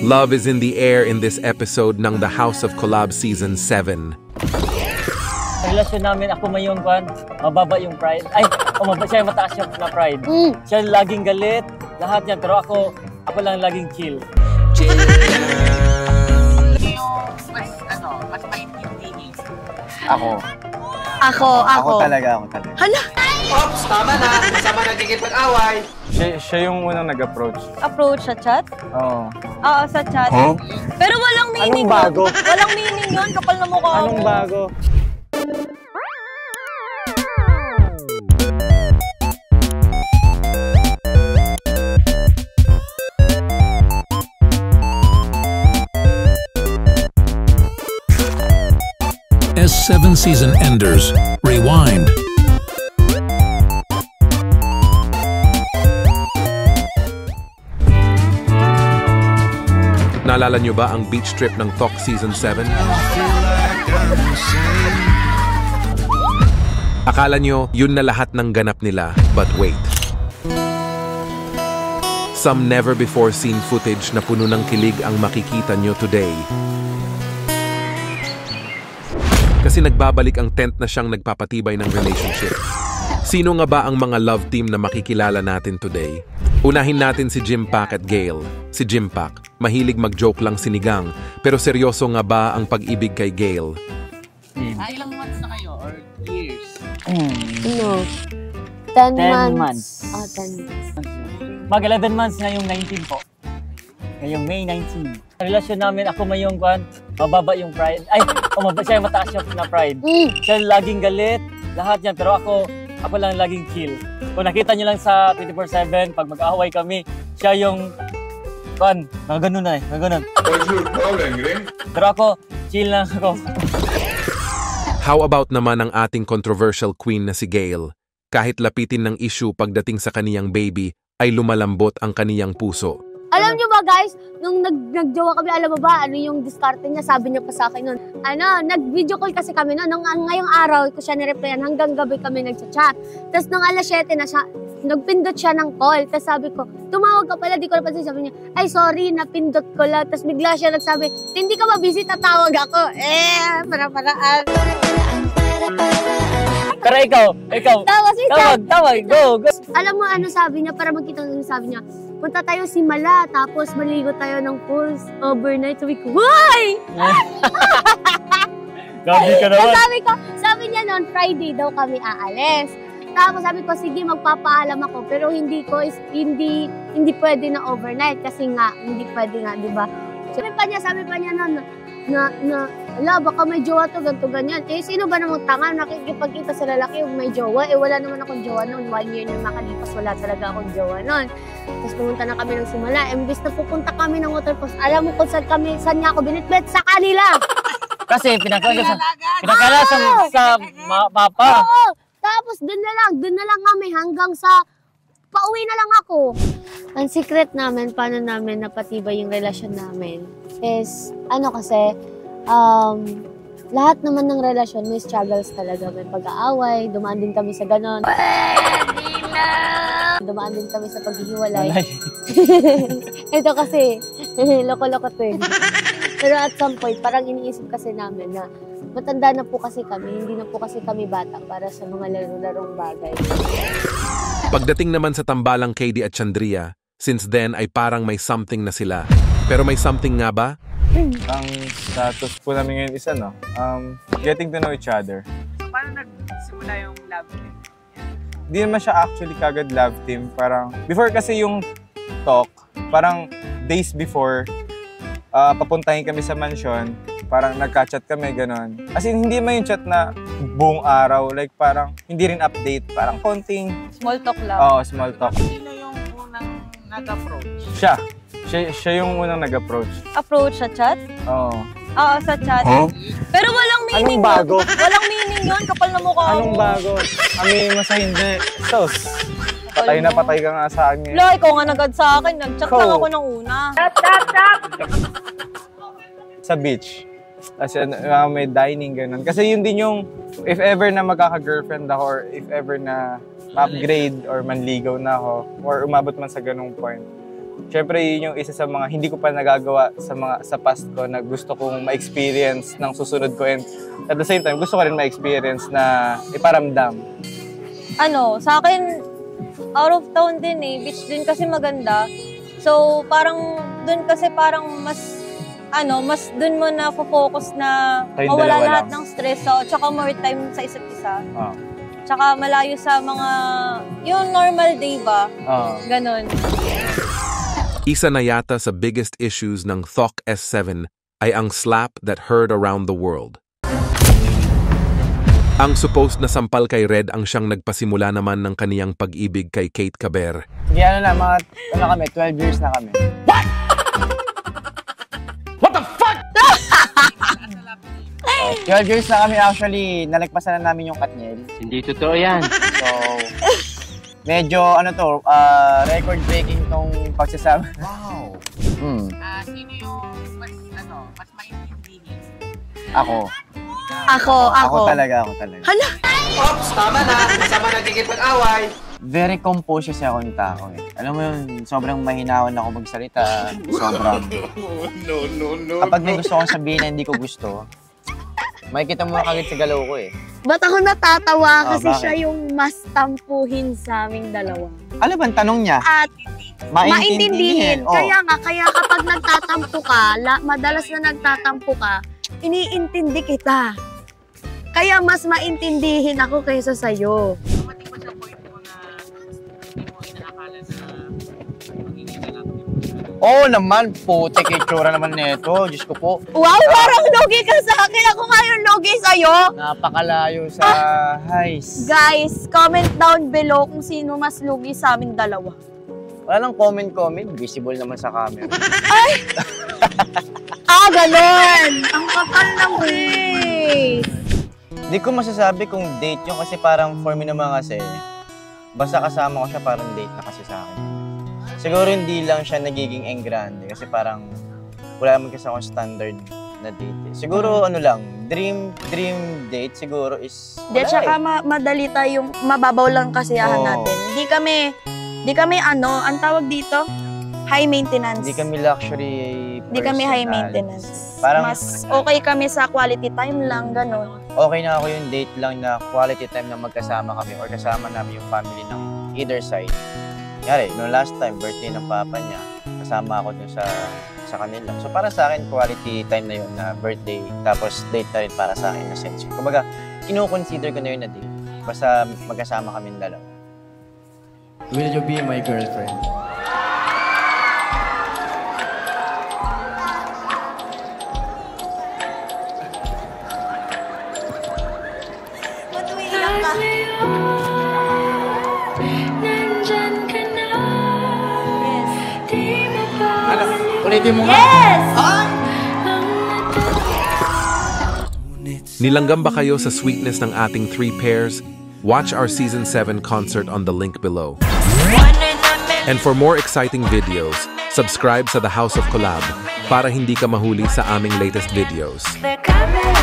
Love is in the air in this episode ng The House of Collab Season 7. Relasyon namin, ako may yung mababa yung pride. Ay, siya yung mataas yung na pride. Siya laging galit, lahat yan. Pero ako lang laging chill. Mas maintindihin. Ako talaga. Hala! Ops, tama na. Kasama nagkikipag-away. Siya yung unang nag-approach. Approach sa chat? Oo. Oo, sa chat. Huh? Pero walang meaning. Anong bago? Walang meaning yun. Kapal na mukha ako. Anong bago? S7 season enders. Rewind. Naalala nyo ba ang beach trip ng Talk Season 7? Akala nyo, yun na lahat ng ganap nila, but wait. Some never-before-seen footage na puno ng kilig ang makikita nyo today. Kasi nagbabalik ang tent na siyang nagpapatibay ng relationship. Sino nga ba ang mga love team na makikilala natin today? Unahin natin si Jimpak at Gail. Si Jimpak, mahilig mag-joke lang sinigang, pero seryoso nga ba ang pag-ibig kay Gail? Ilang months na kayo or years? No. 10 months. 10 months. Mag-11 months ngayong 19 po. Ngayong May 19. Relasyon namin, ako may yung mababa yung pride. Ay, siya yung mataas yung na pride. Siya laging galit, lahat yan. Pero ako lang laging chill. Kung nakita nyo lang sa 24/7, pag mag-away kami, siya yung mga ganun na mga ganun. Pero ako, chill lang ako. How about naman ang ating controversial queen na si Gail? Kahit lapitin ng issue pagdating sa kaniyang baby, ay lumalambot ang kaniyang puso. Alam nyo ba guys, nung nagjowa kami, alam mo ba, ano yung diskarte niya, sabi niya pa sa akin nun. Nag-video call kasi kami nun, ngayong araw ko siya nireplyan, hanggang gabi kami nagchat-chat. Tapos nung alas 7 na siya, nagpindot siya ng call. Tapos sabi ko, tumawag ka pala, di ko napansin. Sabi niya, ay sorry, napindot ko lang. Tapos bigla siya nagsabi, hindi ka ba busy, tatawag ako. Para-paraan. Pero ikaw, tawag, go. Alam mo ano sabi niya, para magkita ng sabi niya, punta tayo Simala, tapos maligo tayo ng pools overnight. Sabi ko, why? Gabi ka naman. Sabi niya noon, Friday daw kami aalis. Tapos sabi ko, sige, magpapaalam ako, pero hindi pwede na overnight kasi nga, hindi pwede nga, di ba? Sabi pa niya noon, ala, baka may jowa to, ganito, ganyan. Sino ba namang tanga nakikipagkita sa lalaki yung may jowa? Wala naman akong jowa noon. 1 year na makalipas, wala talaga akong jowa noon. Tapos pumunta na kami ng Simala. Imbis na pupunta kami ng waterfalls, alam mo kung saan niya ako binitbit? Sa kanila! Kasi pinakala sa papa. Oo! Tapos dun na lang kami hanggang sa pauwi na lang ako. Ang secret namin, paano namin napatibay yung relasyon namin is, kasi, lahat naman ng relasyon may struggles talaga. May pag-aaway, dumaan din kami sa ganon. Dumaan din kami sa paghihiwalay. Ito kasi, loko-loko to eh. Pero at some point, parang iniisip kasi namin na matanda na po kasi kami, hindi na po kasi kami bata para sa mga laro-larong bagay. Pagdating naman sa tambalang KD at Chandria, since then ay parang may something na sila. Pero may something nga ba? Ang status po namin ngayon is getting to know each other. So, paano nagsimula yung love team? Hindi naman siya actually kagad love team. Parang, before kasi yung talk, parang days before, papuntahin kami sa mansion, parang nagka-chat kami, ganon. As in, hindi man yung chat na buong araw, like parang hindi rin update, parang konting... Small talk lang. Oo, small talk. Sino yung unang nag-approach? Siya yung unang nag-approach. Approach sa chat? Oo. Oo, sa chat. Huh? Pero walang meaning. Anong bago? Walang meaning yun, kapal na mukha. Anong bago? Kami mo sa hindi. Sos, patay na patay ka nga sa akin. Wala, ikaw nga nagad sa akin. Nag-chat lang ako ng una. Sa beach. Kasi may dining, ganun. Kasi yun din yung, if ever na magkaka-girlfriend ako, or if ever na upgrade or manligaw na ako, or umabot man sa ganung point, Syempre, yun yung isa sa mga hindi ko pa nagagawa sa past ko na gusto kong ma-experience ng susunod ko. And at the same time, gusto ko rin ma-experience na iparamdam. Sa akin, out of town din eh. Beach din kasi maganda. So, parang dun kasi parang mas dun mo na focus na Kayong mawala dalawa lahat lang. ng stress. So, tsaka more time sa isa't isa. Ah. Tsaka malayo sa mga, yung normal day ba? Ganon. Isa na yata sa biggest issues ng THOC S7 ay ang slap that heard around the world. Ang supposed na sampal kay Red ang siyang nagpasimula naman ng kaniyang pag-ibig kay Kate Caber. Sige, kami, 12 years na kami. What the fuck? 12 years na kami actually, nalagpasan na namin yung Katniel. Hindi totoo yan. So, medyo record-breaking tong pagsasama. Wow! Sino yung mas maintindihin? Ako. Ako. Ako talaga. Ops, tama na. Kasama nagkikipag-away. Very composed kasi ako yung tao eh. Alam mo yun, sobrang mahinawan ako magsalita. Sobrang... No. Kapag may gusto kong sabihin na hindi ko gusto, makikita mo kagad sa galaw ko eh. Ba't ako natatawa kasi bakit? siya yung mas tampuhin sa aming dalawa. Ano bang tanong niya? At maintindihin. Oh. Kaya kapag nagtatampo ka, madalas na nagtatampo ka, iniintindi kita. Kaya mas maintindihin ako kaysa sa'yo. Dumating ba sa point mo na hindi mo inaakala na magiging lalaki mo? Oo naman, putik itsura naman nito. Diyos ko po. Wow, parang logi ka sa akin. Ako nga yung logi sa'yo. Napakalayo sa highs. Guys, comment down below kung sino mas lugi sa aming dalawa. Walang comment. Visible naman sa camera. Ganon! Ang kapal ng face! Hindi ko masasabi kung date yun kasi parang for me naman kasi, basta kasama ko siya parang date na kasi sa akin. Siguro hindi lang siya nagiging engrande kasi parang wala naman kasi akong standard na date. Siguro dream date siguro is Di, tsaka madali tayong mababaw lang kasiyahan Oo. natin. Di kami ang tawag dito, high maintenance. Hindi kami luxury Di kami high personalities. maintenance. Parang Mas okay kami sa quality time lang, ganon. okay na ako yung date lang na quality time na magkasama kami or kasama namin yung family ng either side. Yari, no last time, birthday ng papa niya, kasama ako dun sa kanila. So para sa akin, quality time na yun na birthday, tapos date na rin para sa akin na sense. Kumbaga, kino-consider ko na yun na date. Basta magkasama kami dalawa. Will you be my girlfriend? Ulitin mo nga. Nilanggam ba kayo sa sweetness ng ating three pairs? Watch our Season 7 concert on the link below. And for more exciting videos, subscribe sa The House of Collab para hindi ka mahuli sa aming latest videos. They're coming